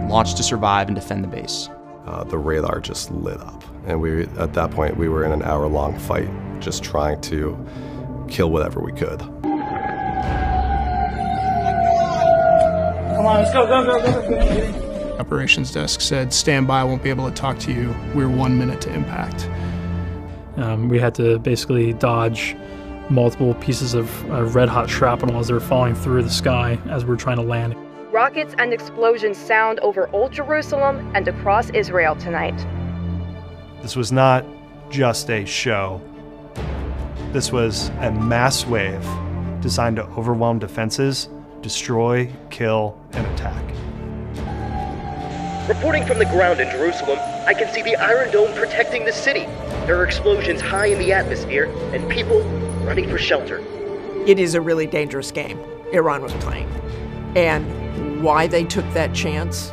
launch to survive and defend the base. The radar just lit up. And at that point, we were in an hour-long fight, just trying to kill whatever we could. Come on, let's go. Operations desk said, stand by, won't be able to talk to you. We're 1 minute to impact. We had to basically dodge multiple pieces of red-hot shrapnel as they were falling through the sky as we were trying to land. Rockets and explosions sound over Old Jerusalem and across Israel tonight. This was not just a show. This was a mass wave designed to overwhelm defenses, destroy, kill, and attack. Reporting from the ground in Jerusalem, I can see the Iron Dome protecting the city. There are explosions high in the atmosphere and people running for shelter. It is a really dangerous game Iran was playing. And why they took that chance,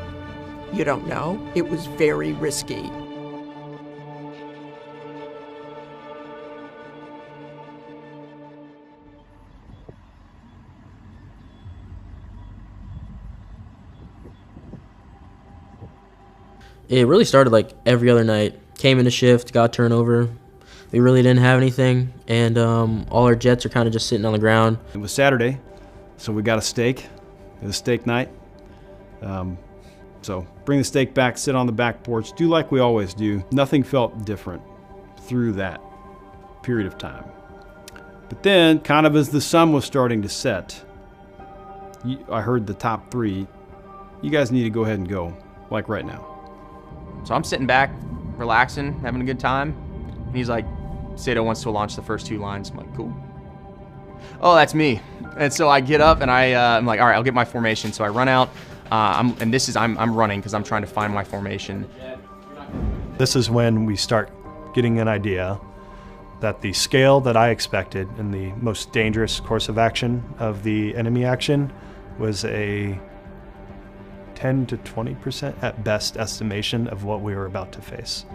you don't know. It was very risky. It really started like every other night. Came into shift, got turnover. We really didn't have anything, and all our jets are kind of just sitting on the ground. It was Saturday, so we got a steak. It was steak night. So bring the steak back, sit on the back porch, do like we always do. Nothing felt different through that period of time. But then, kind of as the sun was starting to set, I heard the top three, you guys need to go ahead and go, like right now. So I'm sitting back, relaxing, having a good time. And he's like, Sato wants to launch the first 2 lines. I'm like, cool. Oh, that's me. And so I get up and I'm like, all right, I'll get my formation. So I run out, I'm running because I'm trying to find my formation. This is when we start getting an idea that the scale that I expected in the most dangerous course of action of the enemy action was a 10 to 20% at best estimation of what we were about to face.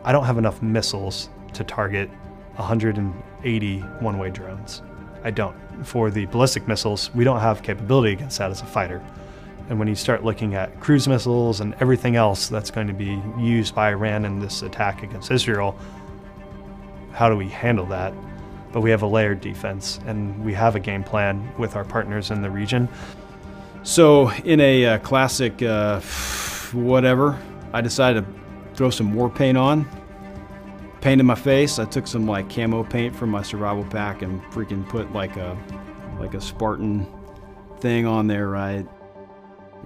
I don't have enough missiles to target 180 one-way drones. I don't. For the ballistic missiles, we don't have capability against that as a fighter. And when you start looking at cruise missiles and everything else that's going to be used by Iran in this attack against Israel, how do we handle that? But we have a layered defense, and we have a game plan with our partners in the region. So in a classic whatever, I decided to throw some war paint on. Painted my face. I took some like camo paint from my survival pack and freaking put like a Spartan thing on there, right?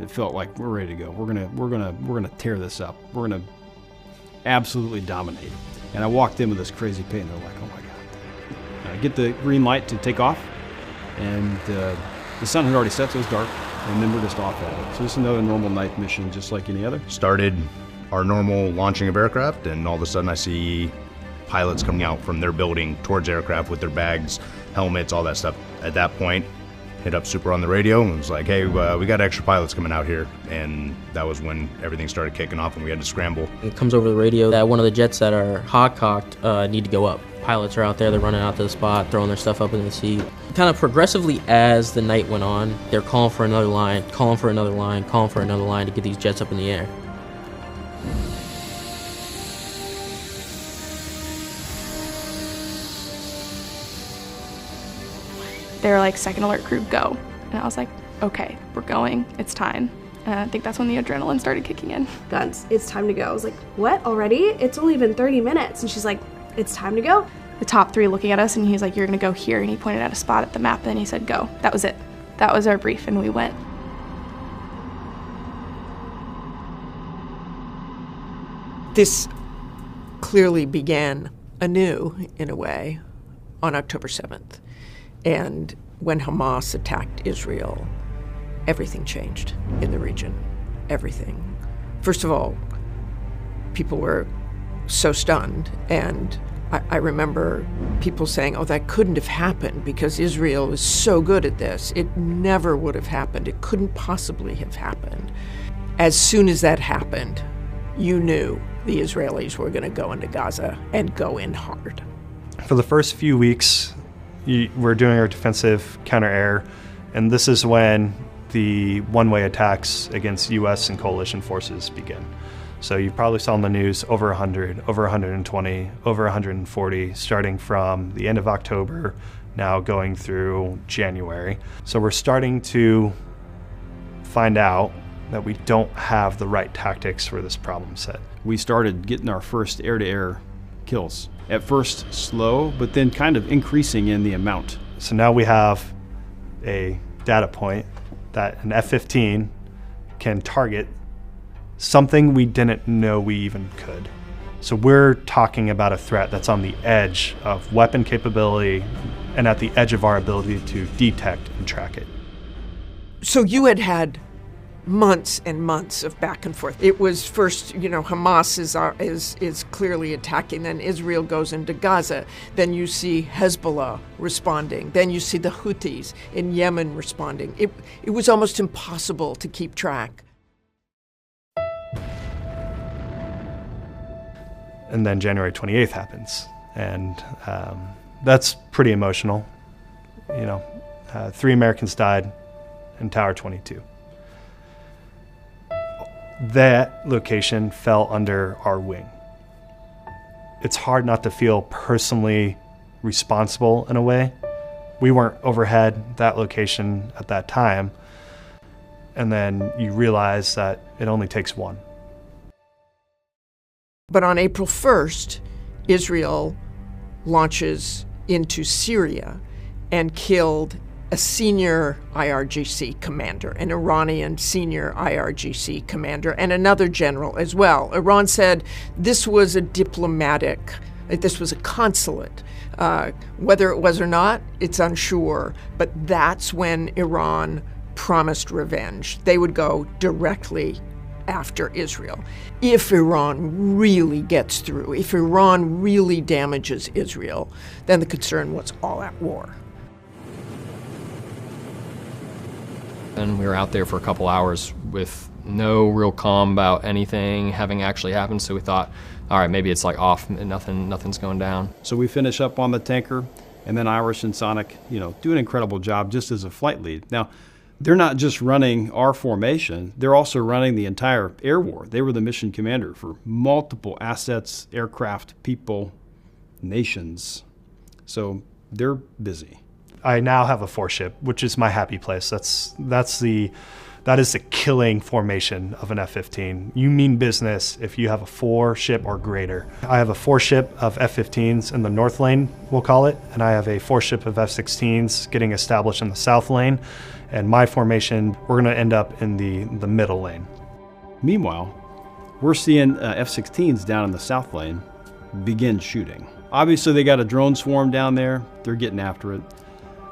It felt like we're ready to go. We're gonna tear this up. We're gonna absolutely dominate. And I walked in with this crazy paint. And they're like, oh my god! And I get the green light to take off, and the sun had already set, so it was dark. And then we're just off at it. So just another normal night mission, just like any other. Started our normal launching of aircraft, and all of a sudden I see pilots coming out from their building towards aircraft with their bags, helmets, all that stuff. At that point, hit up Super on the radio and was like, hey, we got extra pilots coming out here. And that was when everything started kicking off and we had to scramble. It comes over the radio that one of the jets that are hot-cocked need to go up. Pilots are out there, they're running out to the spot, throwing their stuff up in the seat. Kind of progressively as the night went on, they're calling for another line, calling for another line, calling for another line to get these jets up in the air. They were like, second alert crew, go. And I was like, okay, we're going, it's time. And I think that's when the adrenaline started kicking in. Guns, it's time to go. I was like, what, already? It's only been 30 minutes. And she's like, it's time to go. The top three looking at us, and he's like, you're gonna go here. And he pointed at a spot at the map, and he said, go. That was it. That was our brief, and we went. This clearly began anew, in a way, on October 7th. And when Hamas attacked Israel, everything changed in the region. Everything. First of all, people were so stunned, and I remember people saying, oh, that couldn't have happened because Israel is so good at this. It never would have happened. It couldn't possibly have happened. As soon as that happened, you knew the Israelis were going to go into Gaza and go in hard. For the first few weeks, we're doing our defensive counter-air, and this is when the one-way attacks against U.S. and coalition forces begin. So you probably saw in the news over 100, over 120, over 140, starting from the end of October, now going through January. So we're starting to find out that we don't have the right tactics for this problem set. We started getting our first air-to-air kills. At first slow, but then kind of increasing in the amount. So now we have a data point that an F-15 can target something we didn't know we even could. So we're talking about a threat that's on the edge of weapon capability and at the edge of our ability to detect and track it. So you had months and months of back and forth. It was first, Hamas is clearly attacking, then Israel goes into Gaza, then you see Hezbollah responding, then you see the Houthis in Yemen responding. It was almost impossible to keep track. And then January 28th happens, and that's pretty emotional. 3 Americans died in Tower 22. That location fell under our wing. It's hard not to feel personally responsible in a way. We weren't overhead that location at that time, and then you realize that it only takes one. But on April 1st, Israel launches into Syria and killed a senior IRGC commander, an Iranian senior IRGC commander, and another general as well. Iran said this was a this was a consulate. Whether it was or not, it's unsure, but that's when Iran promised revenge. They would go directly after Israel. If Iran really gets through, if Iran really damages Israel, then the concern was all-out war. And we were out there for a couple hours with no real calm about anything having actually happened, so we thought, all right, maybe it's like off and nothing's going down. So we finish up on the tanker, and then Irish and Sonic, do an incredible job just as a flight lead. Now, they're not just running our formation, they're also running the entire air war. They were the mission commander for multiple assets, aircraft, people, nations. So they're busy. I now have a 4-ship, which is my happy place. That is the killing formation of an F-15. You mean business if you have a 4-ship or greater. I have a 4-ship of F-15s in the north lane, we'll call it, and I have a 4-ship of F-16s getting established in the south lane. And my formation, we're going to end up in the middle lane. Meanwhile, we're seeing F-16s down in the south lane begin shooting. Obviously, they got a drone swarm down there. They're getting after it.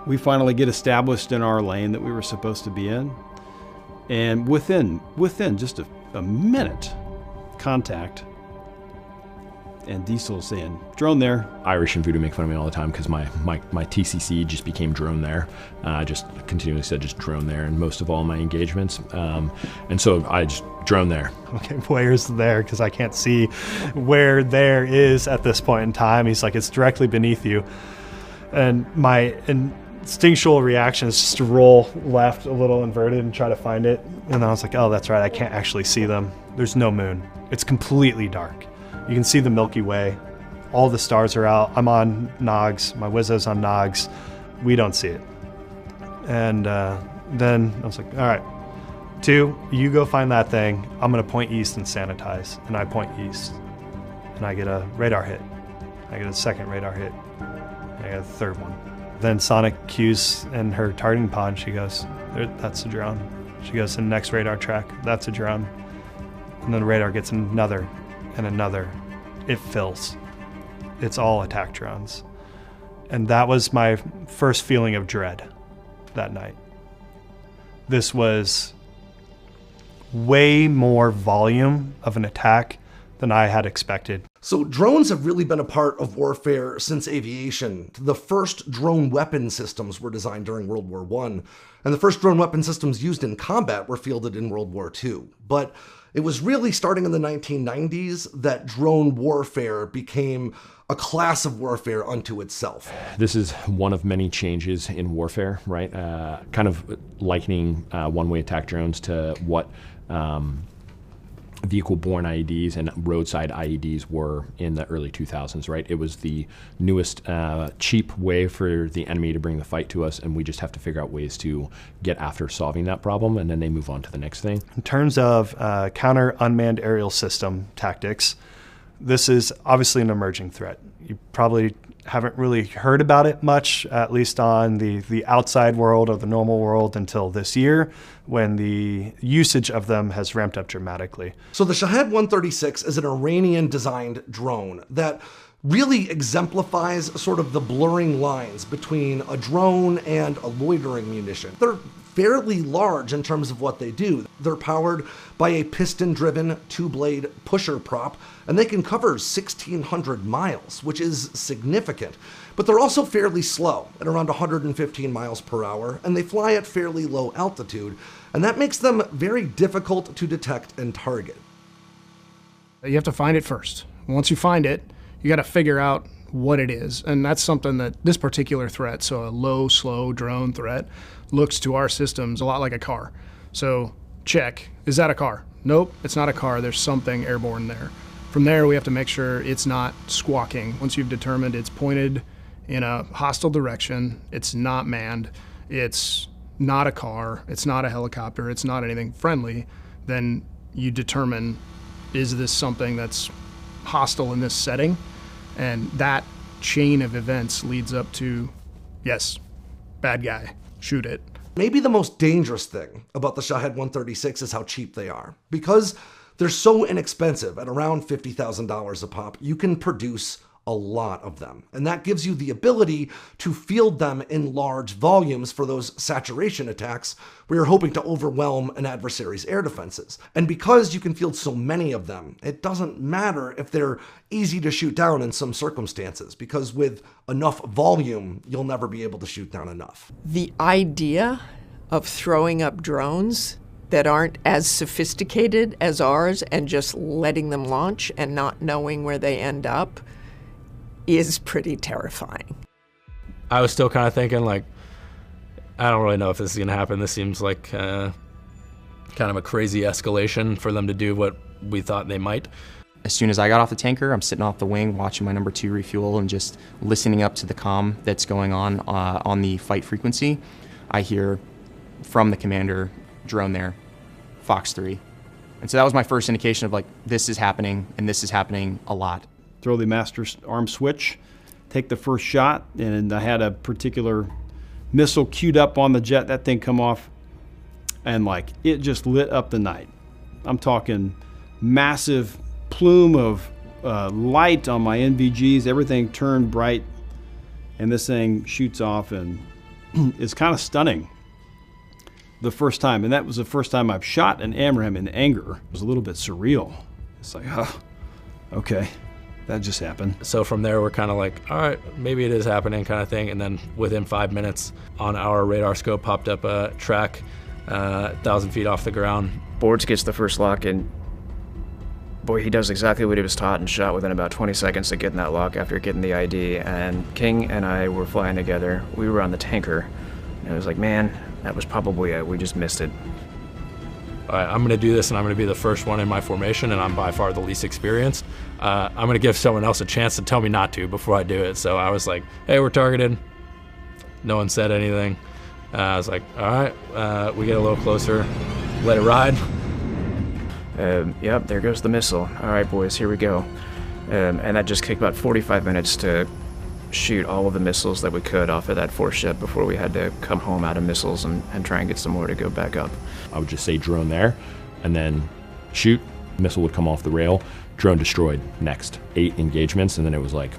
We finally get established in our lane that we were supposed to be in. And within just a minute, contact, and Diesel saying, drone there. Irish and Voodoo make fun of me all the time because my TCC just became drone there. Just continually said just drone there in most of all my engagements. And so I just drone there. Okay, where's there? Because I can't see where there is at this point in time. He's like, it's directly beneath you. And my instinctual reaction is just to roll left a little inverted and try to find it. And then I was like, oh, that's right, I can't actually see them. There's no moon. It's completely dark. You can see the Milky Way. All the stars are out. I'm on Nogs. My Wizzo's on Nogs. We don't see it. And then I was like, all right, 2, you go find that thing. I'm going to point east and sanitize. And I point east. And I get a radar hit. I get a second radar hit. I get a third one. Then Sonic cues in her targeting pod. She goes, that's a drone. She goes to the next radar track. That's a drone. And then the radar gets another and another. It fills. It's all attack drones. And that was my first feeling of dread that night. This was way more volume of an attack than I had expected. So drones have really been a part of warfare since aviation. The first drone weapon systems were designed during World War I, and the first drone weapon systems used in combat were fielded in World War II. But it was really starting in the 1990s that drone warfare became a class of warfare unto itself. This is one of many changes in warfare, right? Kind of likening one-way attack drones to what vehicle-borne IEDs and roadside IEDs were in the early 2000s, right? It was the newest, cheap way for the enemy to bring the fight to us, and we just have to figure out ways to get after solving that problem, and then they move on to the next thing. In terms of counter unmanned aerial system tactics, this is obviously an emerging threat. You probably haven't really heard about it much, at least on the outside world or the normal world, until this year, when the usage of them has ramped up dramatically. So the Shahed 136 is an Iranian-designed drone that really exemplifies sort of the blurring lines between a drone and a loitering munition. They're fairly large in terms of what they do. They're powered by a piston-driven two-blade pusher prop, and they can cover 1,600 miles, which is significant. But they're also fairly slow, at around 115 miles per hour, and they fly at fairly low altitude, and that makes them very difficult to detect and target. You have to find it first. Once you find it, you got to figure out what it is, and that's something that this particular threat, so a low, slow drone threat, looks to our systems a lot like a car. So check, is that a car? Nope, it's not a car, there's something airborne there. From there, we have to make sure it's not squawking. Once you've determined it's pointed in a hostile direction, it's not manned, it's not a car, it's not a helicopter, it's not anything friendly, then you determine, is this something that's hostile in this setting? And that chain of events leads up to, yes, bad guy, shoot it. Maybe the most dangerous thing about the Shahed 136 is how cheap they are. Because they're so inexpensive, at around $50,000 a pop, you can produce a lot of them. And that gives you the ability to field them in large volumes for those saturation attacks where you're hoping to overwhelm an adversary's air defenses. And because you can field so many of them, it doesn't matter if they're easy to shoot down in some circumstances, because with enough volume, you'll never be able to shoot down enough. The idea of throwing up drones that aren't as sophisticated as ours and just letting them launch and not knowing where they end up is pretty terrifying. I was still kind of thinking, like, I don't really know if this is going to happen. This seems like kind of a crazy escalation for them to do what we thought they might. As soon as I got off the tanker, I'm sitting off the wing watching my number 2 refuel and just listening up to the comm that's going on the fight frequency. I hear from the commander, drone there, Fox 3. And so that was my first indication of, like, this is happening, and this is happening a lot. Throw the master arm switch, take the first shot, and I had a particular missile queued up on the jet. That thing come off, and like it just lit up the night. I'm talking massive plume of light on my NVGs. Everything turned bright, and this thing shoots off, and it's kind of stunning the first time. And that was the first time I've shot an AMRAAM in anger. It was a little bit surreal. It's like, oh, okay. That just happened. So from there, we're kind of like, all right, maybe it is happening kind of thing. And then within 5 minutes, on our radar scope popped up a track 1,000 feet off the ground. Boards gets the first lock, and boy, he does exactly what he was taught and shot within about 20 seconds of getting that lock after getting the ID. And King and I were flying together. We were on the tanker. And it was like, man, that was probably it. We just missed it. All right, I'm going to do this, and I'm going to be the first one in my formation, and I'm by far the least experienced. I'm going to give someone else a chance to tell me not to before I do it. So I was like, hey, we're targeted. No one said anything. I was like, all right, we get a little closer. Let it ride. Yep, there goes the missile. All right, boys, here we go. And that just took about 45 minutes to shoot all of the missiles that we could off of that force ship before we had to come home out of missiles and try and get some more to go back up. I would just say drone there, and then shoot. Missile would come off the rail. Drone destroyed. Next. 8 engagements, and then it was like,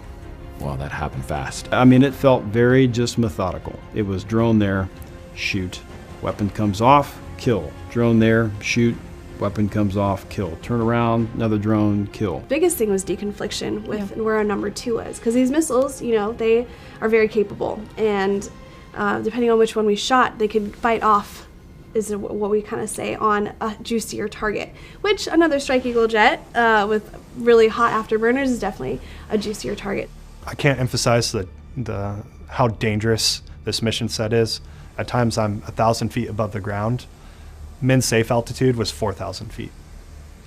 wow, that happened fast. I mean, it felt very just methodical. It was drone there, shoot. Weapon comes off, kill. Drone there, shoot. Weapon comes off, kill. Turn around, another drone, kill. Biggest thing was deconfliction with where our number 2 was, because these missiles, you know, they are very capable, and depending on which one we shot, they could fight off, is what we kind of say, on a juicier target, which another Strike Eagle jet with really hot afterburners is definitely a juicier target. I can't emphasize how dangerous this mission set is. At times I'm 1,000 feet above the ground. Min safe altitude was 4,000 feet.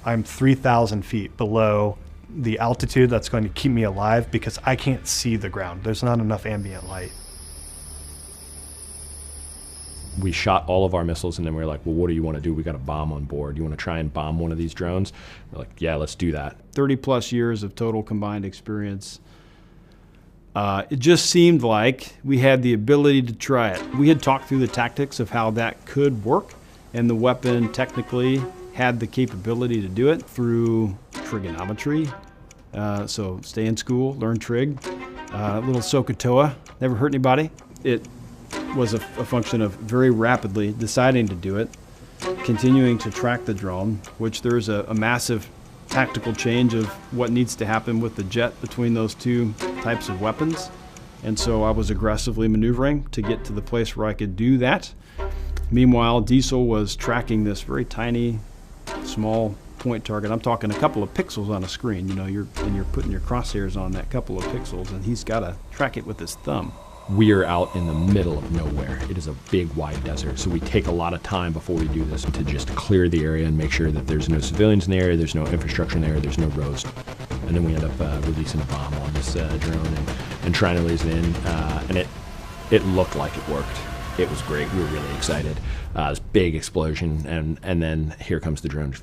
I'm 3,000 feet below the altitude that's going to keep me alive because I can't see the ground. There's not enough ambient light. We shot all of our missiles, and then we were like, well, what do you want to do? We got a bomb on board. You want to try and bomb one of these drones? We're like, yeah, let's do that. 30 plus years of total combined experience. It just seemed like we had the ability to try it. We had talked through the tactics of how that could work, and the weapon technically had the capability to do it through trigonometry. So stay in school, learn trig. Little SOCOTOA, never hurt anybody. It was a function of very rapidly deciding to do it, continuing to track the drone, which there's a massive tactical change of what needs to happen with the jet between those two types of weapons. And so I was aggressively maneuvering to get to the place where I could do that. Meanwhile, Diesel was tracking this very tiny, small point target. I'm talking a couple of pixels on a screen. You know, you're putting your crosshairs on that couple of pixels, and he's got to track it with his thumb. We are out in the middle of nowhere. It is a big, wide desert, so we take a lot of time before we do this to just clear the area and make sure that there's no civilians in the area, there's no infrastructure in the area, there's no roads. And then we end up releasing a bomb on this drone and trying to release it in, and it looked like it worked. It was great. We were really excited. This big explosion, and then here comes the drone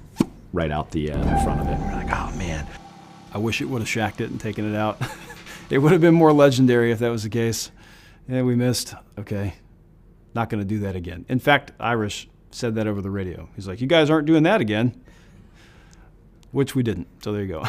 right out the front of it. We're like, oh, man. I wish it would have shacked it and taken it out. It would have been more legendary if that was the case. Yeah, we missed. Okay. Not going to do that again. In fact, Irish said that over the radio. He's like, you guys aren't doing that again. Which we didn't. So there you go.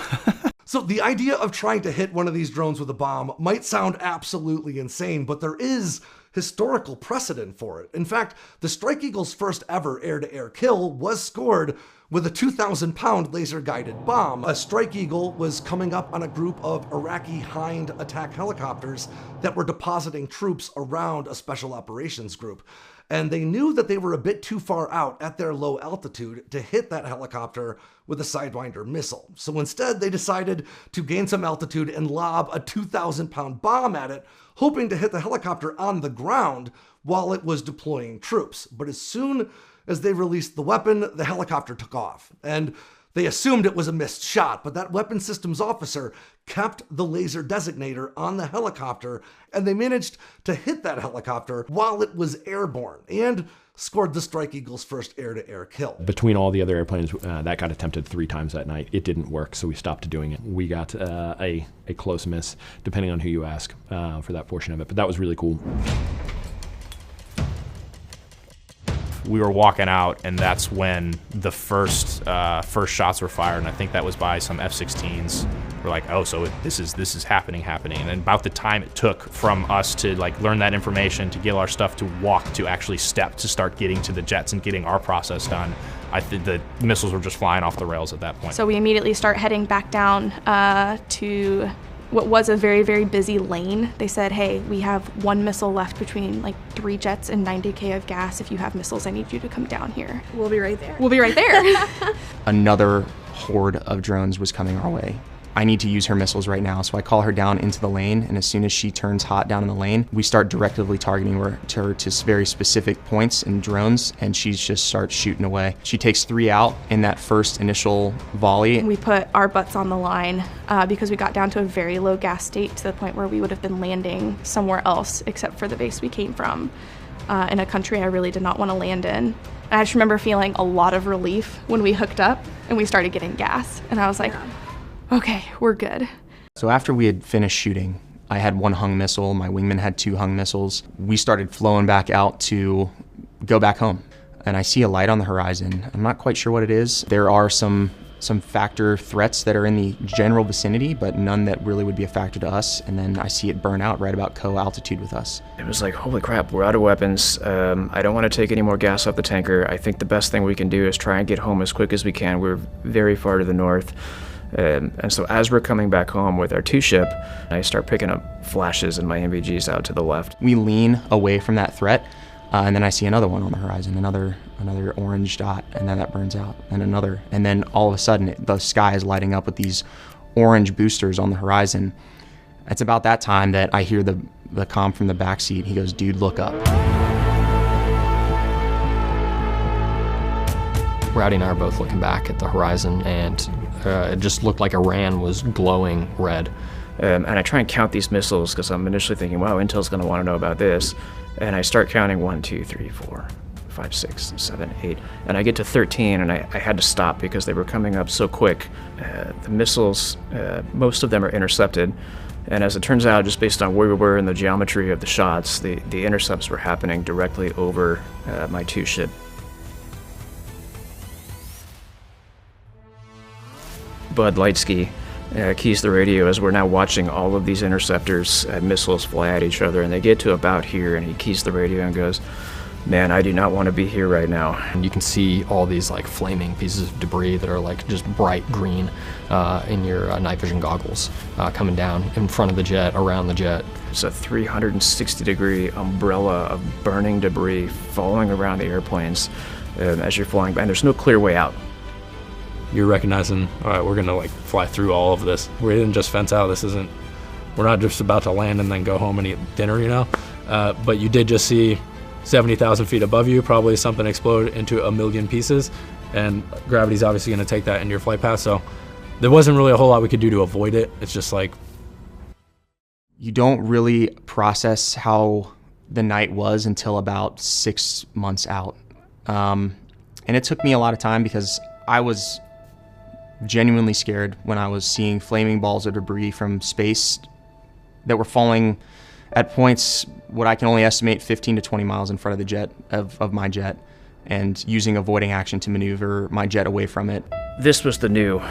So the idea of trying to hit one of these drones with a bomb might sound absolutely insane, but there is historical precedent for it. In fact, the Strike Eagle's first ever air-to-air kill was scored with a 2,000-pound laser-guided bomb. A Strike Eagle was coming up on a group of Iraqi Hind attack helicopters that were depositing troops around a special operations group. And they knew that they were a bit too far out at their low altitude to hit that helicopter with a Sidewinder missile. So instead, they decided to gain some altitude and lob a 2,000-pound bomb at it, hoping to hit the helicopter on the ground while it was deploying troops. But as soon as they released the weapon, the helicopter took off. And they assumed it was a missed shot, but that weapon systems officer kept the laser designator on the helicopter, and they managed to hit that helicopter while it was airborne and scored the Strike Eagle's first air-to-air kill. Between all the other airplanes, that got attempted 3 times that night. It didn't work, so we stopped doing it. We got a close miss, depending on who you ask, for that portion of it, but that was really cool. We were walking out, and that's when the first shots were fired, and I think that was by some F-16s. We're like, oh, so this is happening, and about the time it took from us to like learn that information, to get our stuff, to walk, to actually step, to start getting to the jets and getting our process done, I think the missiles were just flying off the rails at that point. So we immediately start heading back down to what was a very, very busy lane. They said, hey, we have 1 missile left between like 3 jets and 90K of gas. If you have missiles, I need you to come down here. We'll be right there. We'll be right there. Another horde of drones was coming our way. I need to use her missiles right now, so I call her down into the lane, and as soon as she turns hot down in the lane, we start directively targeting her to very specific points and drones, and she just starts shooting away. She takes 3 out in that first initial volley. We put our butts on the line because we got down to a very low gas state, to the point where we would have been landing somewhere else except for the base we came from, in a country I really did not want to land in. And I just remember feeling a lot of relief when we hooked up and we started getting gas, and I was like, okay, we're good. So after we had finished shooting, I had 1 hung missile, my wingman had 2 hung missiles. We started flowing back out to go back home. And I see a light on the horizon. I'm not quite sure what it is. There are some factor threats that are in the general vicinity, but none that really would be a factor to us. And then I see it burn out right about co-altitude with us. It was like, holy crap, we're out of weapons. I don't want to take any more gas off the tanker. I think the best thing we can do is try and get home as quick as we can. We're very far to the north. And so as we're coming back home with our 2-ship, I start picking up flashes in my NVGs out to the left. We lean away from that threat, and then I see another one on the horizon, another orange dot, and then that burns out, and another. And then all of a sudden, the sky is lighting up with these orange boosters on the horizon. It's about that time that I hear the comm from the back seat. He goes, "Dude, look up." Rowdy and I are both looking back at the horizon, and it just looked like Iran was glowing red. And I try and count these missiles because I'm initially thinking, wow, Intel's going to want to know about this. And I start counting 1, 2, 3, 4, 5, 6, 7, 8. And I get to 13, and I had to stop because they were coming up so quick. The missiles, most of them are intercepted. And as it turns out, just based on where we were in the geometry of the shots, the intercepts were happening directly over my 2-ship. Bud Lightsky keys the radio as we're now watching all of these interceptors and missiles fly at each other, and they get to about here, and he keys the radio and goes, "Man, I do not want to be here right now." And you can see all these like flaming pieces of debris that are like just bright green in your night vision goggles coming down in front of the jet, around the jet. It's a 360-degree umbrella of burning debris falling around the airplanes as you're flying, and there's no clear way out. You're recognizing, all right, we're gonna like fly through all of this. We didn't just fence out. We're not just about to land and then go home and eat dinner, you know? But you did just see 70,000 feet above you, probably something explode into a million pieces, and gravity's obviously gonna take that into your flight path, so there wasn't really a whole lot we could do to avoid it. It's just like... You don't really process how the night was until about 6 months out. And it took me a lot of time because I was genuinely scared when I was seeing flaming balls of debris from space that were falling at points what I can only estimate 15 to 20 miles in front of the jet, of my jet, and using avoiding action to maneuver my jet away from it. This was the new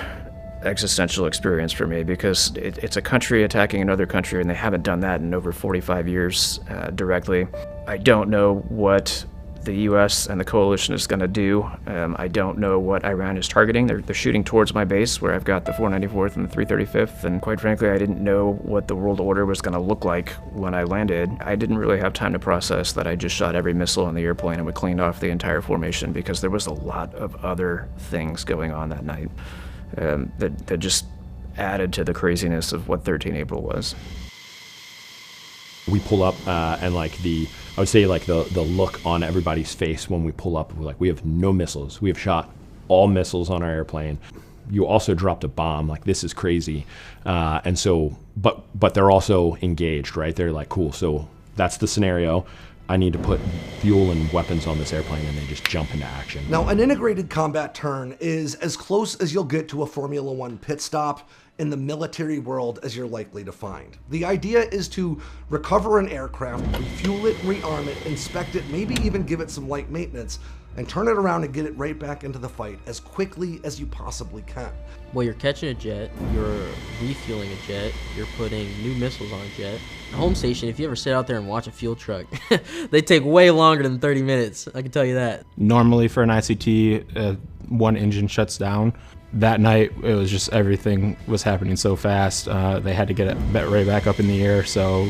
existential experience for me because it's a country attacking another country, and they haven't done that in over 45 years directly. I don't know what the U.S. and the coalition is going to do. I don't know what Iran is targeting. They're shooting towards my base where I've got the 494th and the 335th, and quite frankly, I didn't know what the world order was going to look like when I landed. I didn't really have time to process that I just shot every missile on the airplane and we cleaned off the entire formation because there was a lot of other things going on that night that just added to the craziness of what 13 April was. We pull up and like I would say like the look on everybody's face when we pull up, we're like, we have no missiles. We have shot all missiles on our airplane. You also dropped a bomb, like this is crazy. And so, but they're also engaged, right? They're like, cool, so that's the scenario. I need to put fuel and weapons on this airplane, and they just jump into action. Now, an integrated combat turn is as close as you'll get to a Formula One pit stop in the military world as you're likely to find. The idea is to recover an aircraft, refuel it, rearm it, inspect it, maybe even give it some light maintenance, and turn it around and get it right back into the fight as quickly as you possibly can. Well, you're catching a jet, you're refueling a jet, you're putting new missiles on a jet. A home station, if you ever sit out there and watch a fuel truck, they take way longer than 30 minutes, I can tell you that. Normally for an ICT, one engine shuts down. That night, it was just everything was happening so fast. They had to get it right back up in the air, so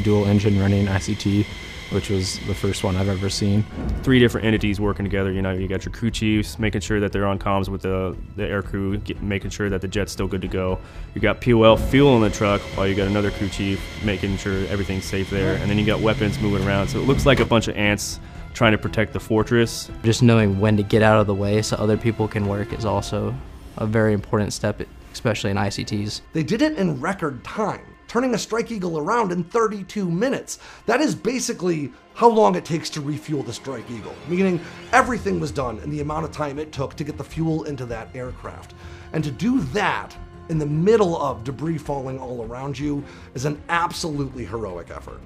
dual engine running ICT, which was the first one I've ever seen. 3 different entities working together. You know, you got your crew chiefs making sure that they're on comms with the air crew, making sure that the jet's still good to go. You got POL fueling the truck while you got another crew chief making sure everything's safe there. And then you got weapons moving around. So it looks like a bunch of ants trying to protect the fortress. Just knowing when to get out of the way so other people can work is also a very important step, especially in ICTs. They did it in record time, turning a Strike Eagle around in 32 minutes. That is basically how long it takes to refuel the Strike Eagle, meaning everything was done in the amount of time it took to get the fuel into that aircraft. And to do that in the middle of debris falling all around you is an absolutely heroic effort.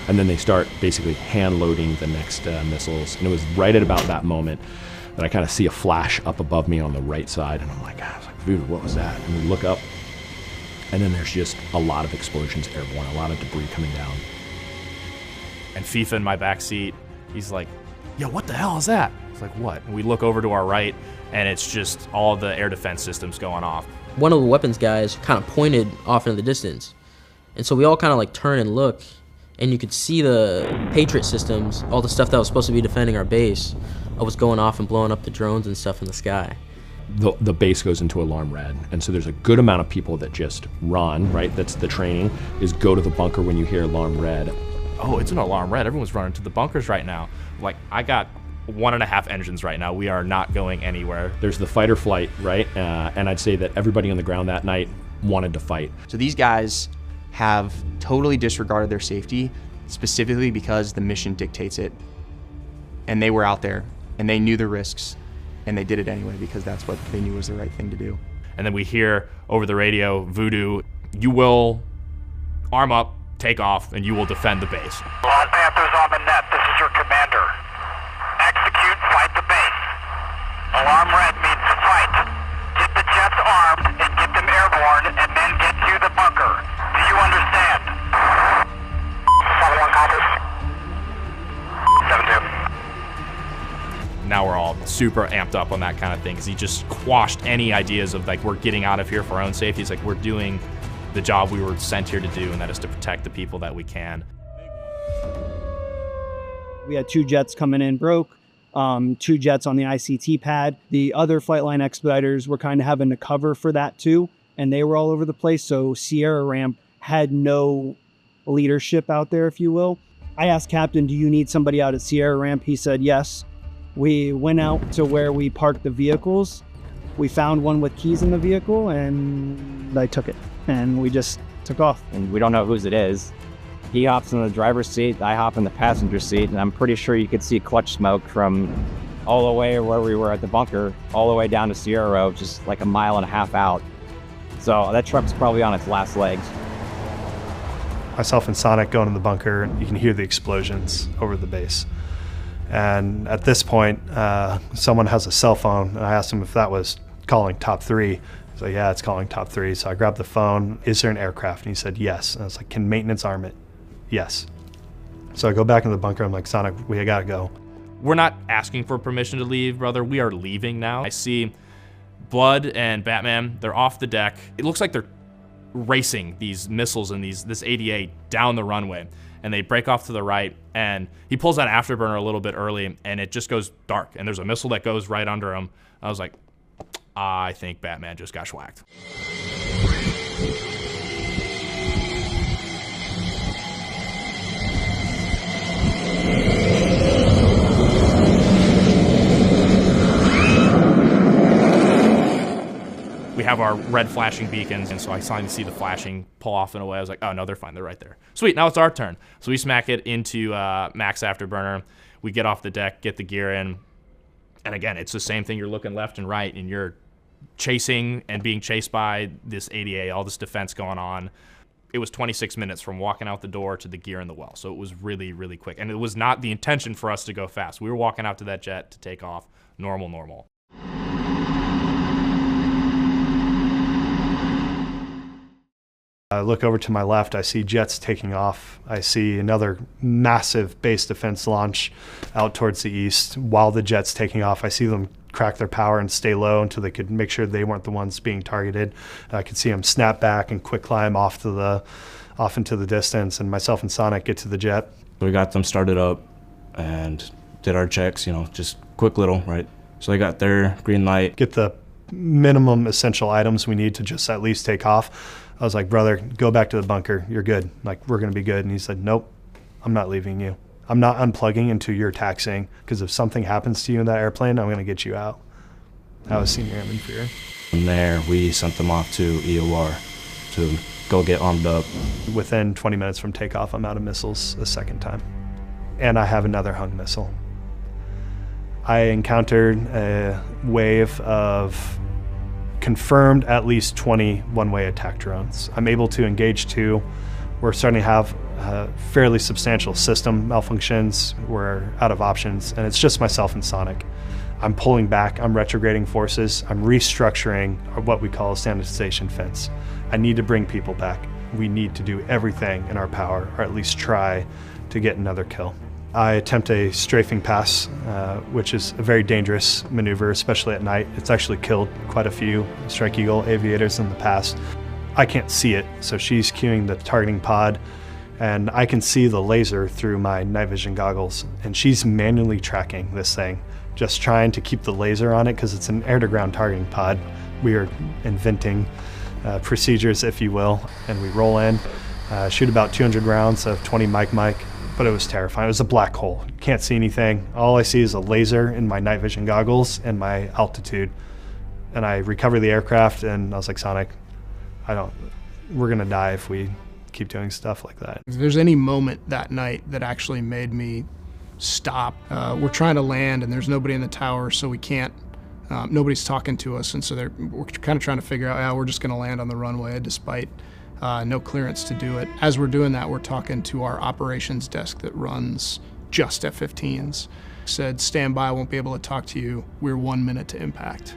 And then they start basically hand loading the next missiles. And it was right at about that moment that I kind of see a flash up above me on the right side. And I'm like, Vinup, what was that? And we look up, and then there's just a lot of explosions airborne, a lot of debris coming down. And FIFA in my back seat, he's like, yo, what the hell is that? It's like, what? And we look over to our right, and it's just all the air defense systems going off. One of the weapons guys kind of pointed off into the distance. And so we all kind of like turn and look, and you could see the Patriot systems, all the stuff that was supposed to be defending our base, was going off and blowing up the drones and stuff in the sky. the base goes into alarm red. And so there's a good amount of people that just run, right? That's the training, is go to the bunker when you hear alarm red. Oh, it's an alarm red. Everyone's running to the bunkers right now. Like, I got 1.5 engines right now. We are not going anywhere. There's the fight or flight, right? And I'd say that everybody on the ground that night wanted to fight. So these guys have totally disregarded their safety, specifically because the mission dictates it. And they were out there, and they knew the risks, and they did it anyway because that's what they knew was the right thing to do. And then we hear over the radio, Voodoo, you will arm up, take off, and you will defend the base. All Panthers on the net, this is your commander. Execute, fight the base. Alarm red means to fight. Get the jets armed and get them airborne, and then get to the bunker. Do you understand? 7-1 copies. 7-2. Now we're all super amped up on that kind of thing because he just quashed any ideas of like, we're getting out of here for our own safety. It's like, we're doing the job we were sent here to do, and that is to protect the people that we can. We had 2 jets coming in broke, 2 jets on the ICT pad. The other Flightline Expeditors were kind of having to cover for that too, and they were all over the place. So Sierra Ramp had no leadership out there, if you will. I asked Captain, do you need somebody out at Sierra Ramp? He said yes. We went out to where we parked the vehicles. We found one with keys in the vehicle, and I took it. And we just took off. And we don't know whose it is. He hops in the driver's seat, I hop in the passenger seat, and I'm pretty sure you could see clutch smoke from all the way where we were at the bunker, all the way down to Sierra Road, just like 1.5 miles out. So that truck's probably on its last legs. Myself and Sonic go into the bunker, and you can hear the explosions over the base. And at this point, someone has a cell phone, and I asked him if that was calling top 3. He's like, yeah, it's calling top 3. So I grabbed the phone. Is there an aircraft? And he said, yes. And I was like, can maintenance arm it? Yes. So I go back into the bunker. I'm like, Sonic, we gotta go. We're not asking for permission to leave, brother. We are leaving now. I see Blood and Batman. They're off the deck. It looks like they're racing these missiles and this ADA down the runway. And they break off to the right, and he pulls that afterburner a little bit early, and it just goes dark. And there's a missile that goes right under him. I was like, I think Batman just got schwacked. We have our red flashing beacons, and so I finally see the flashing pull off in a way. I was like, oh, no, they're fine. They're right there. Sweet, now it's our turn. So we smack it into max afterburner. We get off the deck, get the gear in. And again, it's the same thing. You're looking left and right, and you're chasing and being chased by this ADA, all this defense going on. It was 26 minutes from walking out the door to the gear in the well. So it was really, really quick. And it was not the intention for us to go fast. We were walking out to that jet to take off normal. I look over to my left, I see jets taking off. I see another massive base defense launch out towards the east. While the jet's taking off, I see them crack their power and stay low until they could make sure they weren't the ones being targeted. I could see them snap back and quick climb off into the distance, and myself and Sonic get to the jet. We got them started up and did our checks, just quick little, right? So they got their green light. Get the minimum essential items we need to just at least take off. I was like, brother, go back to the bunker. You're good. Like, we're going to be good. And he said, nope, I'm not leaving you. I'm not unplugging until you're taxiing, because if something happens to you in that airplane, I'm going to get you out. I was Senior Airman Pierre. From there, we sent them off to EOR to go get armed up. Within 20 minutes from takeoff, I'm out of missiles a second time. And I have another hung missile. I encountered a wave of confirmed at least 20 one-way attack drones. I'm able to engage 2. We're starting to have fairly substantial system malfunctions. We're out of options, and it's just myself and Sonic. I'm pulling back, I'm retrograding forces, I'm restructuring what we call a standardization fence. I need to bring people back. We need to do everything in our power, or at least try to get another kill. I attempt a strafing pass, which is a very dangerous maneuver, especially at night. It's actually killed quite a few Strike Eagle aviators in the past. I can't see it, so she's cueing the targeting pod, and I can see the laser through my night vision goggles, and she's manually tracking this thing just trying to keep the laser on it because it's an air-to-ground targeting pod. We are inventing procedures, if you will, and we roll in, shoot about 200 rounds of 20 mic, but it was terrifying. It was a black hole. You can't see anything. All I see is a laser in my night vision goggles and my altitude. And I recover the aircraft, and I was like, Sonic, we're gonna die if we keep doing stuff like that. If there's any moment that night that actually made me stop, we're trying to land and there's nobody in the tower, so we can't, nobody's talking to us, and so we're kind of trying to figure out, yeah, we're just gonna land on the runway despite no clearance to do it. As we're doing that, we're talking to our operations desk that runs just F-15s. Said, stand by, I won't be able to talk to you. We're 1 minute to impact.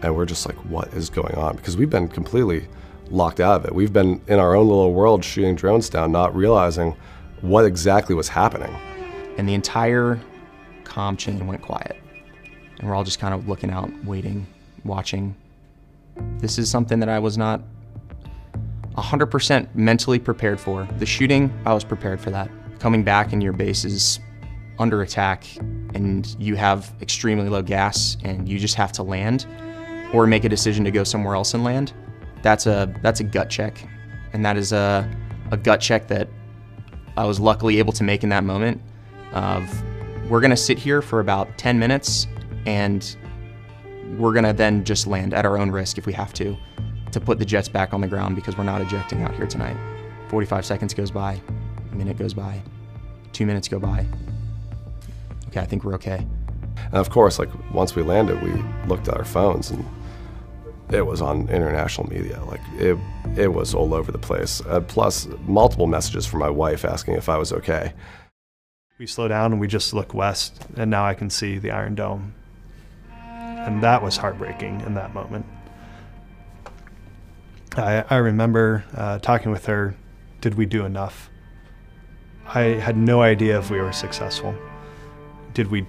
And we're just like, what is going on? Because we've been completely locked out of it. We've been in our own little world shooting drones down, not realizing what exactly was happening. And the entire comm chain went quiet. And we're all just kind of looking out, waiting, watching. This is something that I was not 100% mentally prepared for. The shooting, I was prepared for that. Coming back and your base is under attack and you have extremely low gas and you just have to land or make a decision to go somewhere else and land, that's a gut check. And that is a gut check that I was luckily able to make in that moment of, we're gonna sit here for about 10 minutes and we're gonna then just land at our own risk if we have to put the jets back on the ground because we're not ejecting out here tonight. 45 seconds goes by, a minute goes by, 2 minutes go by. Okay, I think we're okay. And of course, like once we landed, we looked at our phones and it was on international media. Like it was all over the place. Plus multiple messages from my wife asking if I was okay. We slow down and we just look west, and now I can see the Iron Dome. And that was heartbreaking in that moment. I remember talking with her, did we do enough? I had no idea if we were successful. Did we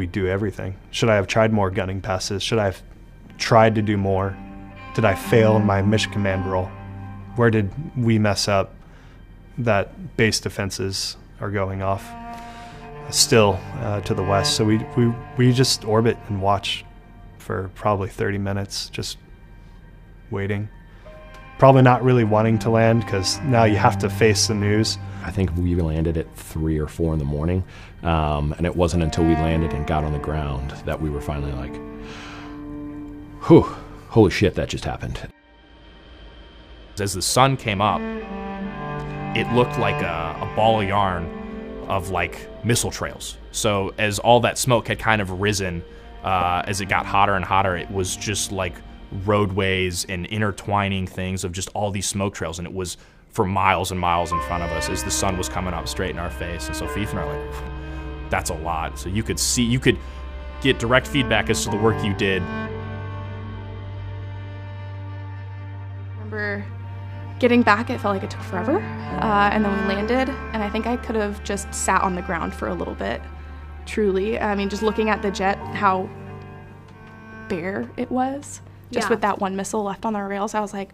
do everything? Should I have tried more gunning passes? Should I have tried to do more? Did I fail in my mission command role? Where did we mess up that base defenses are going off still to the west? So we just orbit and watch for probably 30 minutes, just waiting. Probably not really wanting to land because now you have to face the news. I think we landed at 3 or 4 in the morning, and it wasn't until we landed and got on the ground that we were finally like, whew, holy shit, that just happened. As the sun came up, it looked like a ball of yarn of like missile trails. So as all that smoke had kind of risen, as it got hotter and hotter, it was just like roadways and intertwining things of just all these smoke trails, and it was for miles and miles in front of us as the sun was coming up straight in our face. And so Fief and I were like, that's a lot. So you could get direct feedback as to the work you did. I remember getting back, it felt like it took forever, and then we landed, and I think I could have just sat on the ground for a little bit, truly. I mean, just looking at the jet, how bare it was, just with that one missile left on the rails, I was like,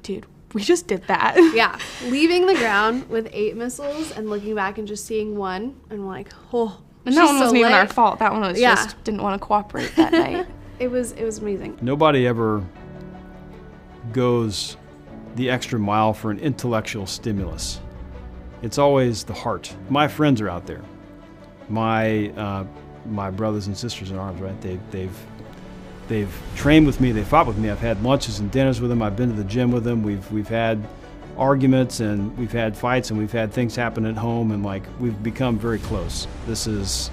dude, we just did that. Yeah, leaving the ground with 8 missiles and looking back and just seeing one, and we're like, oh. And that one wasn't even our fault. That one was just didn't want to cooperate that night. It was amazing. Nobody ever goes the extra mile for an intellectual stimulus. It's always the heart. My friends are out there. My brothers and sisters in arms, right? They've trained with me, they fought with me. I've had lunches and dinners with them. I've been to the gym with them. We've had arguments and we've had fights and we've had things happen at home, and like we've become very close. This is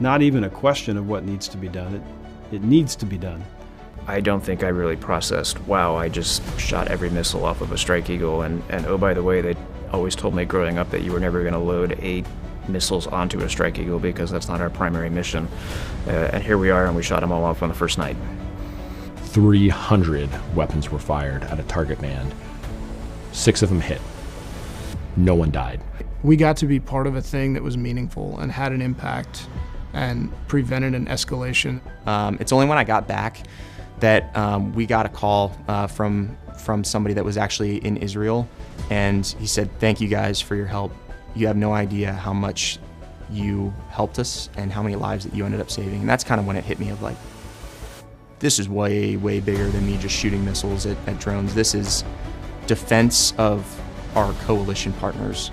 not even a question of what needs to be done. It needs to be done. I don't think I really processed, wow, I just shot every missile off of a Strike Eagle, and oh, by the way, they always told me growing up that you were never going to load 8 missiles onto a Strike Eagle because that's not our primary mission. And here we are, and we shot them all off on the first night. 300 weapons were fired at a target manned. 6 of them hit. No one died. We got to be part of a thing that was meaningful and had an impact and prevented an escalation. It's only when I got back that we got a call from somebody that was actually in Israel, and he said, thank you guys for your help. You have no idea how much you helped us and how many lives that you ended up saving. And that's kind of when it hit me of like, this is way, way bigger than me just shooting missiles at drones. This is defense of our coalition partners